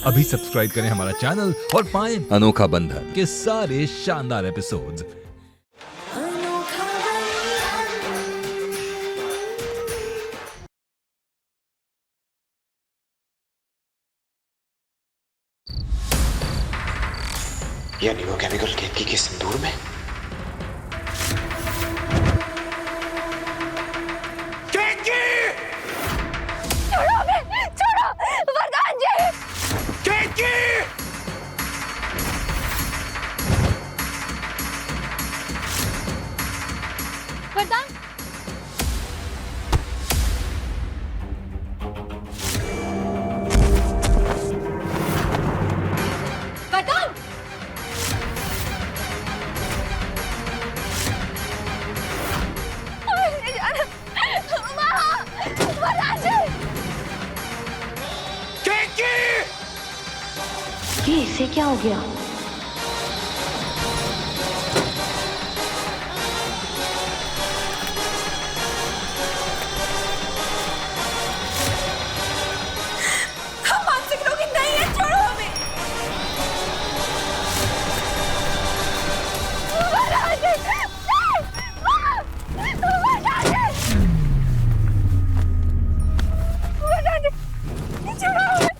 अभी सब्सक्राइब करें हमारा चैनल और पाएं अनोखा बंधन के सारे शानदार एपिसोड्स। यानी वो केमिकल केतकी के सिंदूर में। केतकी! छोड़ो हमें! छोड़ो! वरदान जी! केतकी! वरदान! वरदान! ये इसे क्या हो गया? हम मानसिक रोगी नहीं है, छोड़ो हमें। छोड़ो हमें।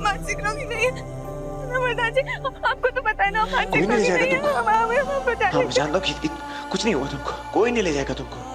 मानसिक रोगी नहीं है वरदान जी, आपको तो पता है ना मानसिक रोगी नहीं है। हाँ, जान लो कि कुछ नहीं हुआ तुमको, कोई नहीं ले जाएगा तुमको।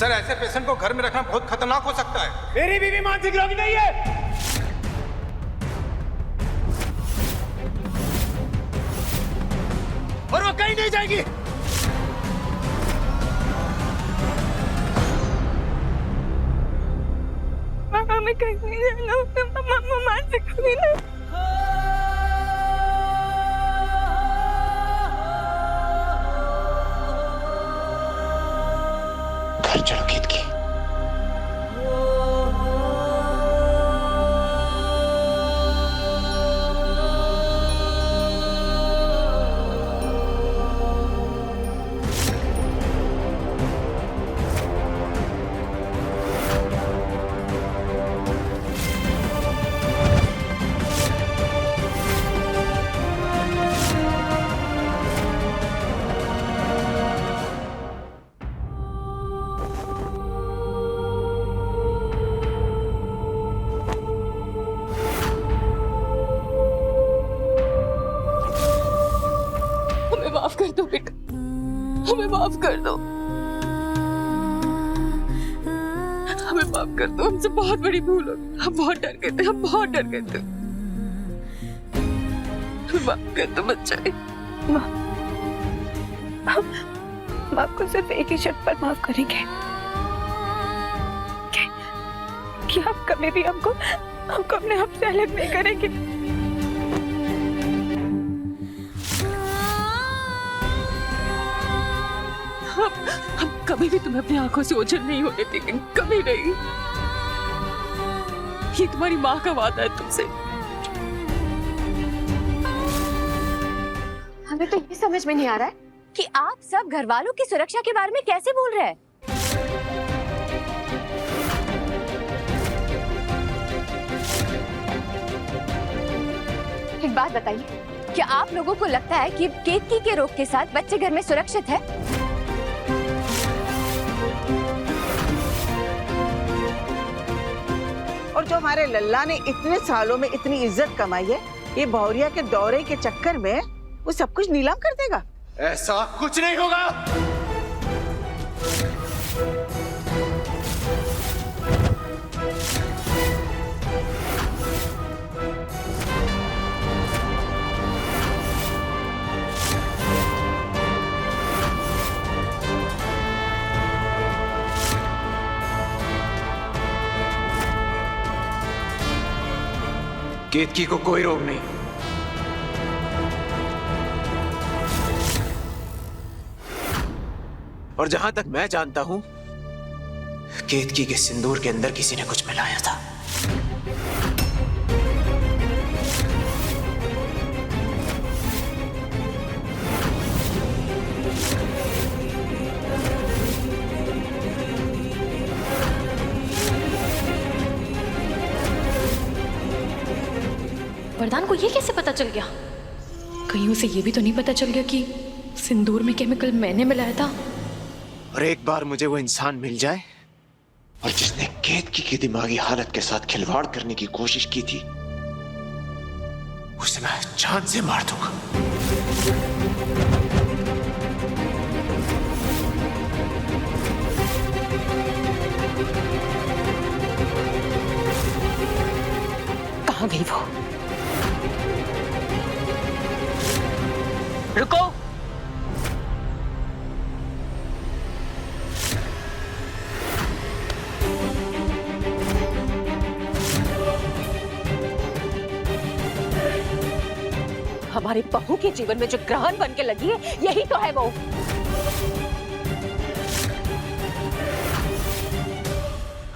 सर, ऐसे पेशेंट को घर में रखना बहुत खतरनाक हो सकता है। मेरी बीवी मानसिक रोगी नहीं है। और वो कहीं नहीं जाएगी। हमें कहीं नहीं जाना, मानसिक रोगी नहीं। घर चलो केतकी। माफ कर दो बेटा, हमें माफ कर दो, हमें माफ कर दो। हमसे बहुत बड़ी भूल हो गई। हम बहुत डर गए थे, हम बहुत डर गए थे। हमें माफ कर दो बच्चे। हम आपको सिर्फ एक ही शर्त पर माफ करेंगे कि आप कभी भी हमको अपने आप से अलग नहीं करेंगे। हम कभी भी तुम्हें अपनी आंखों से ओझल नहीं होने देंगे, कभी नहीं। ये तुम्हारी माँ का वादा है तुमसे। हमें तो ये समझ में नहीं आ रहा है कि आप सब घर वालों की सुरक्षा के बारे में कैसे बोल रहे हैं। एक बात बताइए, क्या आप लोगों को लगता है कि केतकी के रोग के साथ बच्चे घर में सुरक्षित है? और जो हमारे लल्ला ने इतने सालों में इतनी इज्जत कमाई है, ये भौरिया के दौरे के चक्कर में वो सब कुछ नीलाम कर देगा। ऐसा कुछ नहीं होगा। केतकी को कोई रोग नहीं। और जहां तक मैं जानता हूं, केतकी के सिंदूर के अंदर किसी ने कुछ मिलाया था। वरदान को ये कैसे पता चल गया? कहीं उसे ये भी तो नहीं पता चल गया कि सिंदूर में केमिकल मैंने मिलाया था? और एक बार मुझे वो इंसान मिल जाए और जिसने केतकी की दिमागी हालत के साथ खिलवाड़ करने की कोशिश की थी, उसे मैं जान से मार दूंगा। कहाँ गई वो? रुको। हमारे बहू के जीवन में जो ग्रहण बन के लगी है, यही तो है वो।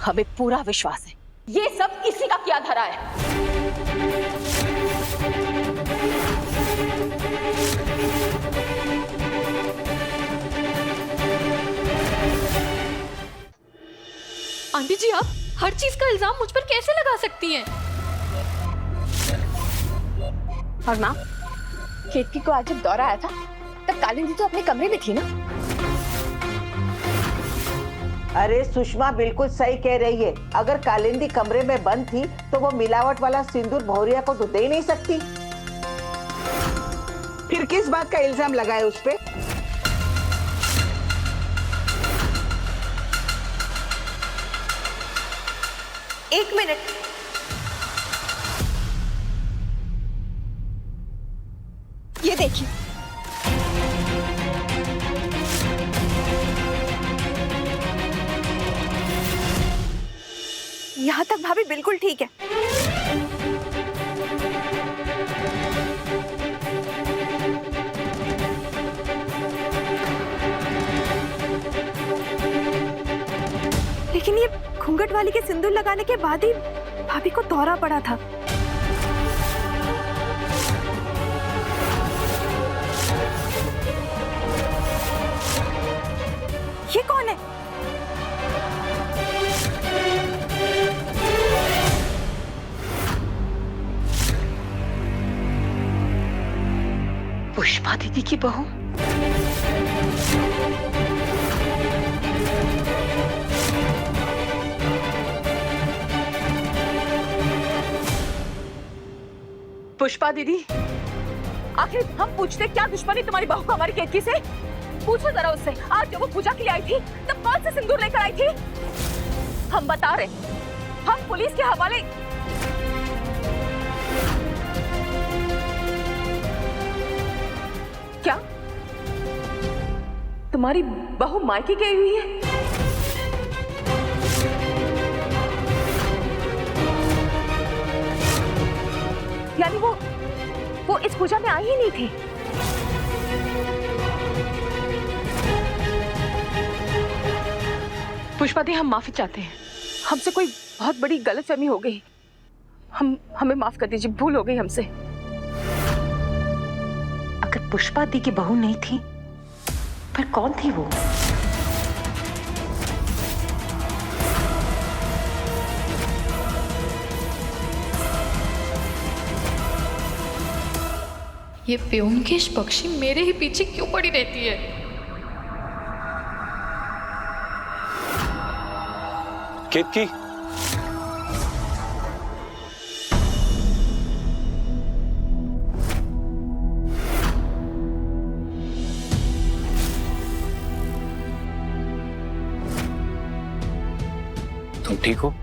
हमें पूरा विश्वास है ये सब इसी का किया धरा है। आंटी जी, आप हर चीज का इल्जाम मुझ पर कैसे लगा सकती हैं? और माँ, केतकी को आज जब दौरा आया था तब कालिंदी तो अपने कमरे में थी ना? अरे सुषमा बिल्कुल सही कह रही है। अगर कालिंदी कमरे में बंद थी तो वो मिलावट वाला सिंदूर भौरिया को तो दे ही नहीं सकती। फिर किस बात का इल्जाम लगाए उस पे? एक मिनट, ये देखिए। यहाँ तक भाभी बिल्कुल ठीक है। लेकिन ये घूंघट वाली के सिंदूर लगाने के बाद ही भाभी को दौरा पड़ा था। ये कौन है? पुष्पा दीदी की बहू। पुष्पा दीदी, आखिर हम पूछते क्या दुश्मनी तुम्हारी बहू को हमारी केतकी से? पूछो जरा उससे, आज जब वो पूजा के लिए आई थी तब कौन से सिंदूर लेकर आई थी? हम बता रहे, हम पुलिस के हवाले। क्या तुम्हारी बहू मायके गई हुई है? यानी वो इस पूजा में आई ही नहीं थी? पुष्पा दी, हम माफी चाहते हैं। हमसे कोई बहुत बड़ी गलतफहमी हो गई। हमें माफ कर दीजिए, भूल हो गई हमसे। अगर पुष्पा दी की बहू नहीं थी, पर कौन थी वो? ये ब्योमकेश पक्षी मेरे ही पीछे क्यों पड़ी रहती है? केतकी, तुम ठीक हो?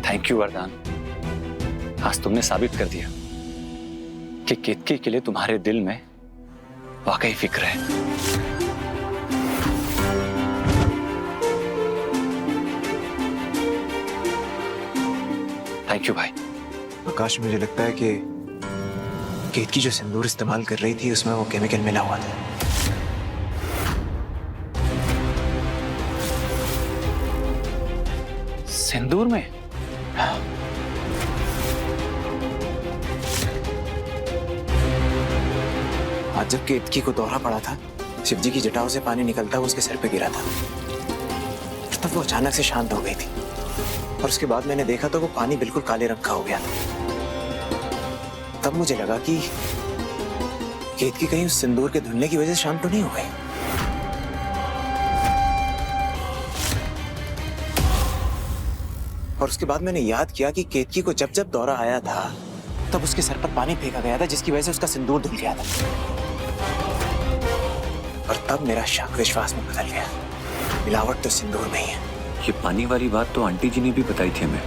थैंक यू वरदान। आज तुमने साबित कर दिया कि केतकी के लिए तुम्हारे दिल में वाकई फिक्र है। थैंक यू भाई। आकाश, मुझे लगता है कि केतकी जो सिंदूर इस्तेमाल कर रही थी उसमें वो केमिकल मिला हुआ था। सिंदूर में? आज जब केतकी को दौरा पड़ा था, शिवजी की जटाओं से पानी निकलता हुआ उसके सर पे गिरा था। तब वो अचानक से शांत हो गई थी और उसके बाद मैंने देखा तो वो पानी बिल्कुल काले रंग का हो गया था। तब मुझे लगा कि केतकी कहीं उस सिंदूर के धुलने की वजह से शांत तो नहीं हो गई। और उसके बाद मैंने याद किया कि केतकी को जब जब दौरा आया था तब उसके सर पर पानी फेंका गया था, जिसकी वजह से उसका सिंदूर धुल गया था। और तब मेरा शक विश्वास में बदल गया, मिलावट तो सिंदूर में ही है। ये पानी वाली बात तो आंटी जी ने भी बताई थी हमें।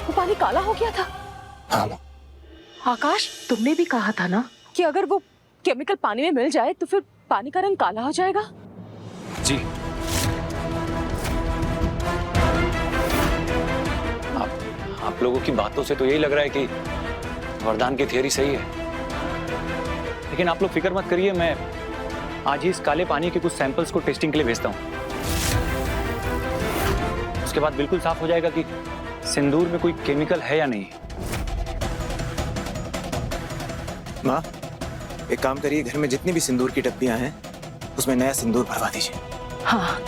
वो पानी काला हो गया था। हाँ, आकाश, तुमने भी कहा था ना कि अगर वो केमिकल पानी में मिल जाए तो फिर पानी का रंग काला हो जाएगा। जी, आप लोगों की बातों से तो यही लग रहा है कि वरदान की थियरी सही है। लेकिन आप लोग फिक्र मत करिए, मैं आज ही इस काले पानी के कुछ सैंपल्स को टेस्टिंग के लिए भेजता हूँ। उसके बाद बिल्कुल साफ हो जाएगा कि सिंदूर में कोई केमिकल है या नहीं। माँ, एक काम करिए, घर में जितनी भी सिंदूर की डब्बियां हैं उसमें नया सिंदूर भरवा दीजिए। हाँ।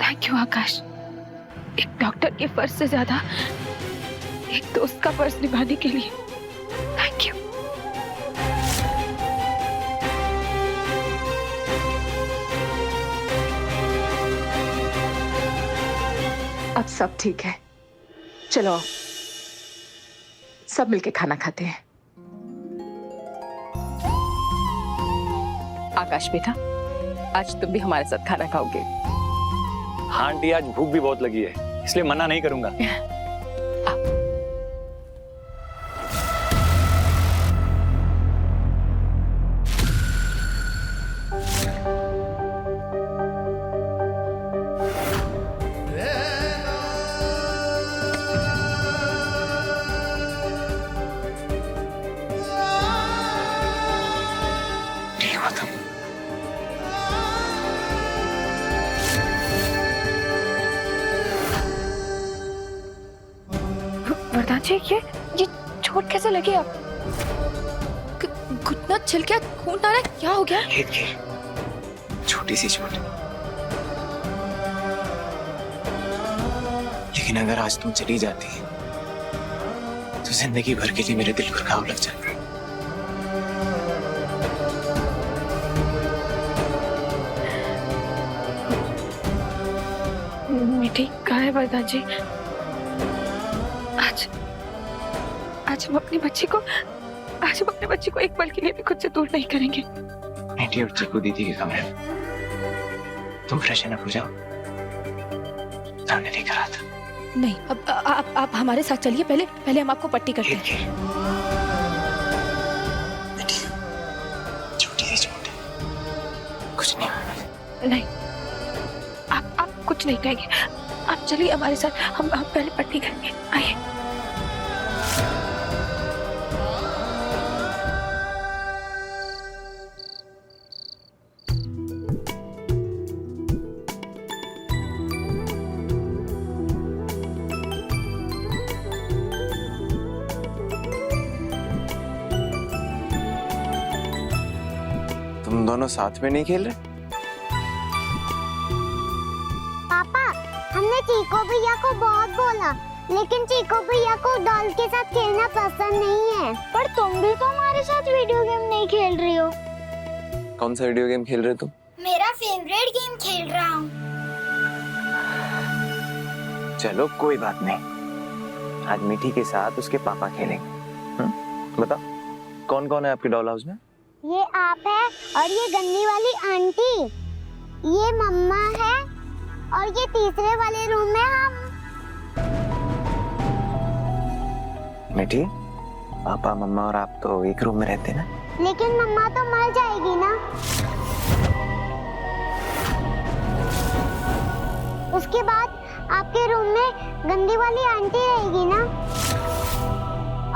थैंक यू आकाश। एक डॉक्टर के फर्ज से ज्यादा एक दोस्त का फर्ज निभाने के लिए थैंक यू। अब सब ठीक है, चलो सब मिलके खाना खाते हैं। आकाश बेटा, आज तुम भी हमारे साथ खाना खाओगे। हाँ आंटी, आज भूख भी बहुत लगी है, इसलिए मना नहीं करूंगा। वरदान जी, ये चोट कैसे लगी आप? घुटना छिल गया, खून आ रहा है, क्या हो गया? छोटी सी चोट, लेकिन अगर आज तुम चली जाती तो जिंदगी भर के लिए मेरे दिल पर घाव लग जाता। मीठी कहाँ है वरदान जी? आज हम अपनी बच्ची को एक पल के लिए भी खुद से दूर नहीं करेंगे। बेटी और चिकू दीदी के कमरे में तुम फ्रेशन अप हो जाओ, सामने लेकर आता। नहीं, अब आप हमारे साथ चलिए, पहले हम आपको पट्टी करते हैं। बेटी, छोटी सी चोट है, कुछ नहीं होगा। नहीं, आप कुछ नहीं कहेंगे। आप चलिए हमारे साथ, हम पहले पट्टी करेंगे। आइए। तुम दोनों साथ में नहीं खेल रहे? पापा, हमने चीको भैया को बहुत बोला, लेकिन चीको भैया को डॉल के साथ खेलना पसंद नहीं है। पर तुम भी तो हमारे साथ वीडियो गेम नहीं खेल रही हो। कौन सा वीडियो गेम खेल रहे हो तुम? मेरा फेवरेट गेम खेल रहा हूँ। चलो कोई बात नहीं, आज मीठी के साथ उसके पापा खेलेंगे। बताओ कौन कौन है आपके डॉल हाउस में? ये आप है और ये गंदी वाली आंटी, ये मम्मा है और ये तीसरे वाले रूम में हम। बेटी, पापा मम्मा और आप तो एक रूम में रहते ना? लेकिन मम्मा तो मर जाएगी ना। उसके बाद आपके रूम में गंदी वाली आंटी रहेगी ना,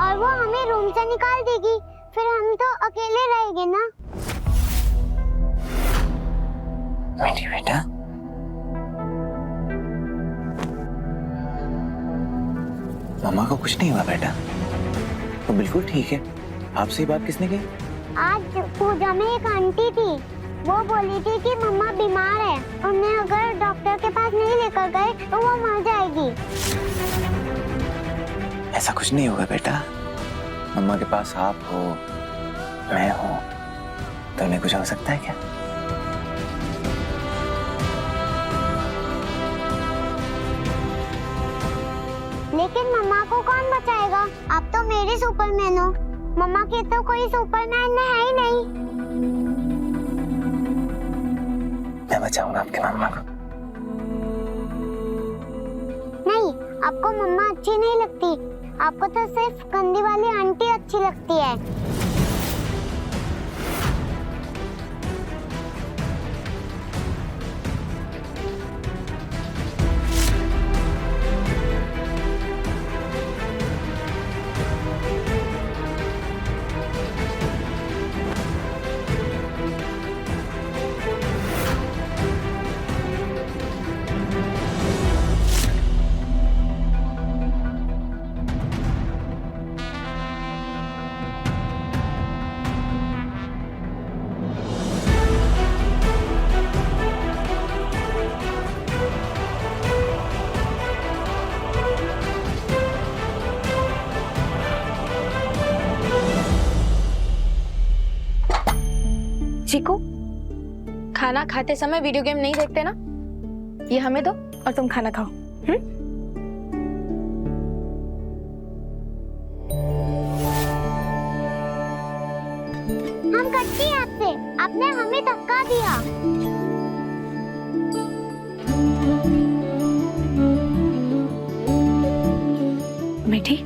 और वो हमें रूम से निकाल देगी, फिर हम तो अकेले रहेंगे ना। बेटी बेटा, मम्मा को कुछ नहीं हुआ बेटा, वो बिल्कुल ठीक है। आपसे ये बात किसने कही? आज पूजा में एक आंटी थी, वो बोली थी कि मम्मा बीमार है, उन्हें अगर डॉक्टर के पास नहीं लेकर गए तो वो मर जाएगी। ऐसा कुछ नहीं होगा बेटा, मम्मा के पास आप हो, मैं हूँ, तो उन्हें कुछ हो सकता है क्या? लेकिन मम्मा को कौन बचाएगा? आप तो मेरे सुपरमैन हो, मम्मा के तो कोई सुपरमैन है ही नहीं। मैं बचाऊंगा आपके मम्मा को। नहीं, आपको मम्मा अच्छी नहीं लगती, आपको तो सिर्फ गंदी वाली आंटी अच्छी लगती है। चीकू, खाना खाते समय वीडियो गेम नहीं देखते ना? ये हमें दो और तुम खाना खाओ। हम कटती हैं आपसे, आपने हमें धक्का दिया। मीठी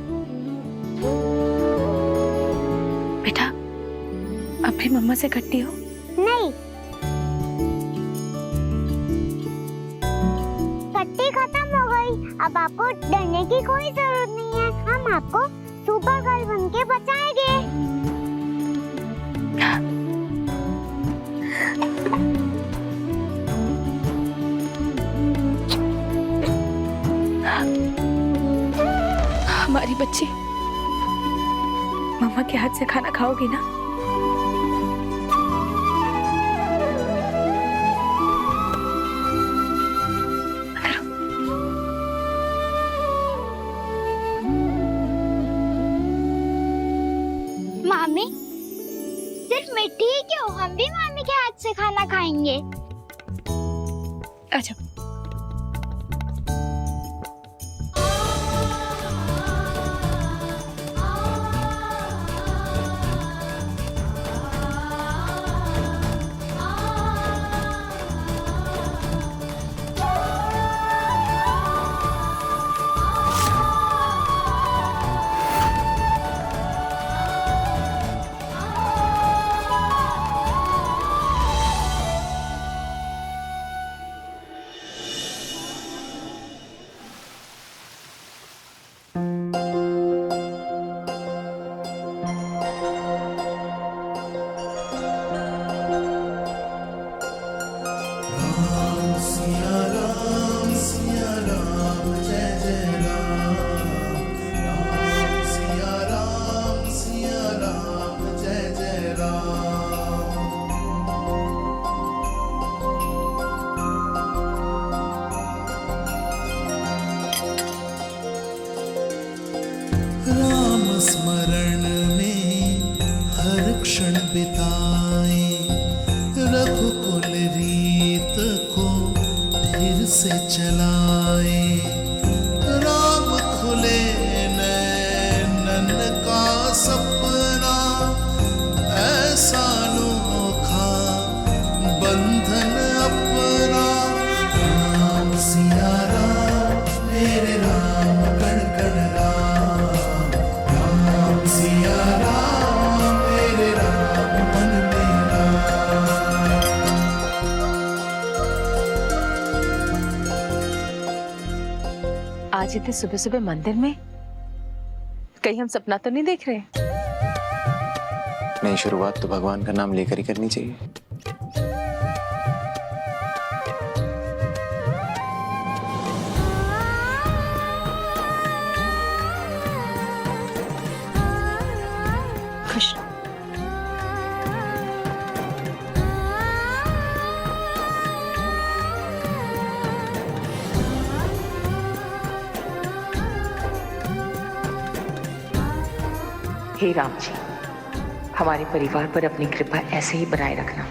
बेटा, अब भी मम्मा से कटती हो? नहीं, कट्टी खत्म हो गई, अब आपको डरने की कोई जरूरत नहीं है, हम आपको सुपर गर्ल बन के बचाएंगे। हमारी बच्ची मम्मा के हाथ से खाना खाओगी ना? मामी, सिर्फ मिट्टी ही क्यों, हम भी मामी के हाथ से खाना खाएंगे। अच्छा, राम स्मरण में हर क्षण बिताए, रघुकुल रीत को फिर से चलाए। राम खुले नैनन का सपना ऐसा इतने सुबह सुबह मंदिर में? कहीं हम सपना तो नहीं देख रहे? नई शुरुआत तो भगवान का नाम लेकर ही करनी चाहिए। खुश। हे राम जी, हमारे परिवार पर अपनी कृपा ऐसे ही बनाए रखना।